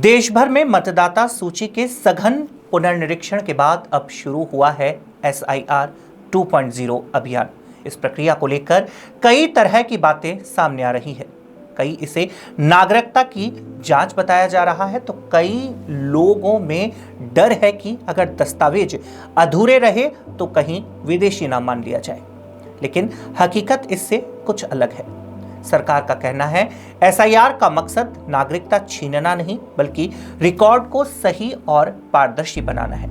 देश भर में मतदाता सूची के सघन पुनर्निरीक्षण के बाद अब शुरू हुआ है SIR 2.0 अभियान। इस प्रक्रिया को लेकर कई तरह की बातें सामने आ रही है। कई इसे नागरिकता की जांच बताया जा रहा है, तो कई लोगों में डर है कि अगर दस्तावेज अधूरे रहे तो कहीं विदेशी ना मान लिया जाए। लेकिन हकीकत इससे कुछ अलग है। सरकार का कहना है SIR का मकसद नागरिकता छीनना नहीं, बल्कि रिकॉर्ड को सही और पारदर्शी बनाना है।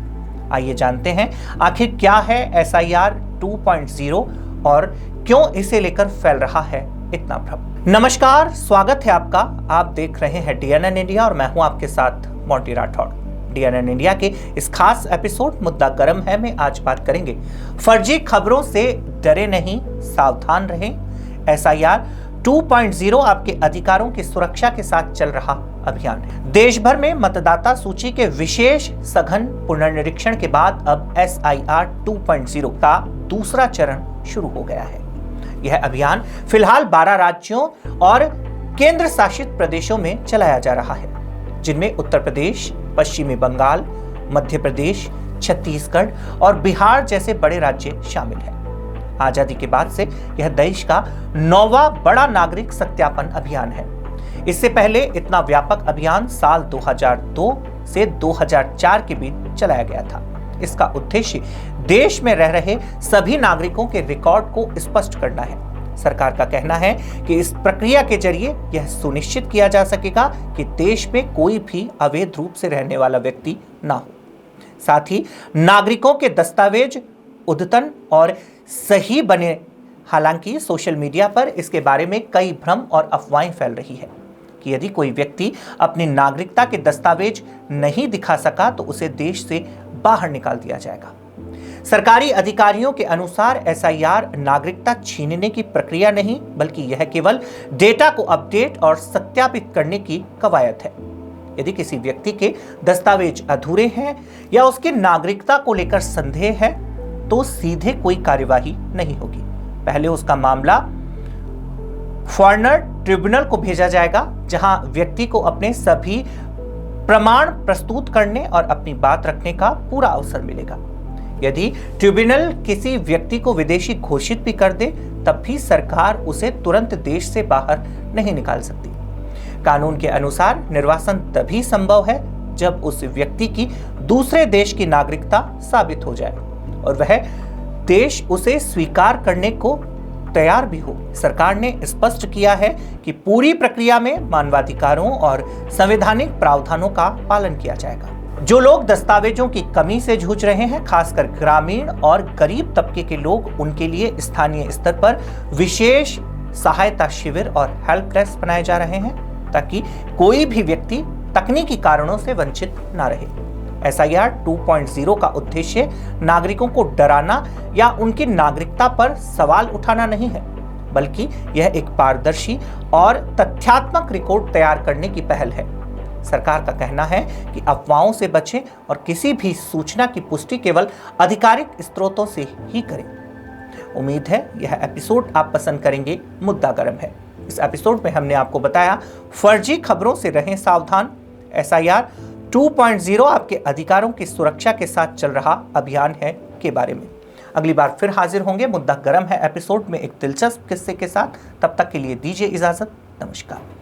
आइए जानते हैं आखिर क्या है SIR 2.0 और क्यों इसे लेकर फैल रहा है इतना भ्रम। नमस्कार, स्वागत है आपका। आप देख रहे हैं DNN इंडिया और मैं हूं आपके साथ मोंटी राठौड़। DNN इंडिया के इस खास एपिसोड मुद्दा गर्म है में आज बात करेंगे फर्जी खबरों से डरे नहीं, सावधान रहें। SIR 2.0 आपके अधिकारों की सुरक्षा के साथ चल रहा अभियान है। देश भर में मतदाता सूची के विशेष सघन पुनर्निरीक्षण के बाद अब SIR 2.0 का दूसरा चरण शुरू हो गया है। यह अभियान फिलहाल 12 राज्यों और केंद्र शासित प्रदेशों में चलाया जा रहा है, जिनमें उत्तर प्रदेश, पश्चिमी बंगाल, मध्य प्रदेश, छत्तीसगढ़ और बिहार जैसे बड़े राज्य शामिल हैं। आजादी के बाद से यह देश का 9वां बड़ा नागरिक सत्यापन अभियान है। इससे पहले इतना व्यापक अभियान साल 2002 से 2004 के बीच चलाया गया था। इसका उद्देश्य देश में रह रहे सभी नागरिकों के रिकॉर्ड को स्पष्ट करना है। सरकार का कहना है कि इस प्रक्रिया के जरिए यह सुनिश्चित किया जा सकेगा कि देश में कोई भी अवैध रूप से रहने वाला व्यक्ति ना हो। साथ ही नागरिकों के दस्तावेज उद्यतन और सही बने। हालांकि सोशल मीडिया पर इसके बारे में कई भ्रम और अफवाहें फैल रही है कि यदि कोई व्यक्ति अपनी नागरिकता के दस्तावेज नहीं दिखा सका तो उसे देश से बाहर निकाल दिया जाएगा। सरकारी अधिकारियों के अनुसार SIR नागरिकता छीनने की प्रक्रिया नहीं, बल्कि यह केवल डेटा को अपडेट और सत्यापित करने की कवायद है। यदि किसी व्यक्ति के दस्तावेज अधूरे हैं या उसकी नागरिकता को लेकर संदेह है तो सीधे कोई कार्यवाही नहीं होगी। पहले उसका मामला फॉरेनर ट्रिब्यूनल को भेजा जाएगा, जहां व्यक्ति को अपने सभी प्रमाण प्रस्तुत करने और अपनी बात रखने का पूरा अवसर मिलेगा। यदि ट्रिब्यूनल किसी व्यक्ति को विदेशी घोषित भी कर दे, तब भी सरकार उसे तुरंत देश से बाहर नहीं निकाल सकती। कानून के अनुसार निर्वासन तभी संभव है जब उस व्यक्ति की दूसरे देश की नागरिकता साबित हो जाए और वह देश उसे स्वीकार करने को तैयार भी हो। सरकार ने स्पष्ट किया है कि पूरी प्रक्रिया में मानवाधिकारों और संवैधानिक प्रावधानों का पालन किया जाएगा। जो लोग दस्तावेजों की कमी से जूझ रहे हैं, खासकर ग्रामीण और गरीब तबके के लोग, उनके लिए स्थानीय स्तर पर विशेष सहायता शिविर और हेल्प डेस्क बनाए जा रहे हैं, ताकि कोई भी व्यक्ति तकनीकी कारणों से वंचित न रहे। SIR 2.0 का उद्देश्य नागरिकों को डराना या उनकी नागरिकता पर सवाल उठाना नहीं है, बल्कि यह एक पारदर्शी और तथ्यात्मक रिकॉर्ड तैयार करने की पहल है। सरकार का कहना है कि अफवाहों से बचें और किसी भी सूचना की पुष्टि केवल आधिकारिक स्रोतों से ही करें। उम्मीद है यह एपिसोड आप पसंद करेंगे। मुद्दा गर्म है। इस एपिसोड में हमने आपको बताया फर्जी खबरों से रहें सावधान। SIR 2.0 आपके अधिकारों की सुरक्षा के साथ चल रहा अभियान है के बारे में। अगली बार फिर हाजिर होंगे मुद्दा गर्म है एपिसोड में एक दिलचस्प किस्से के साथ। तब तक के लिए दीजिए इजाजत। नमस्कार।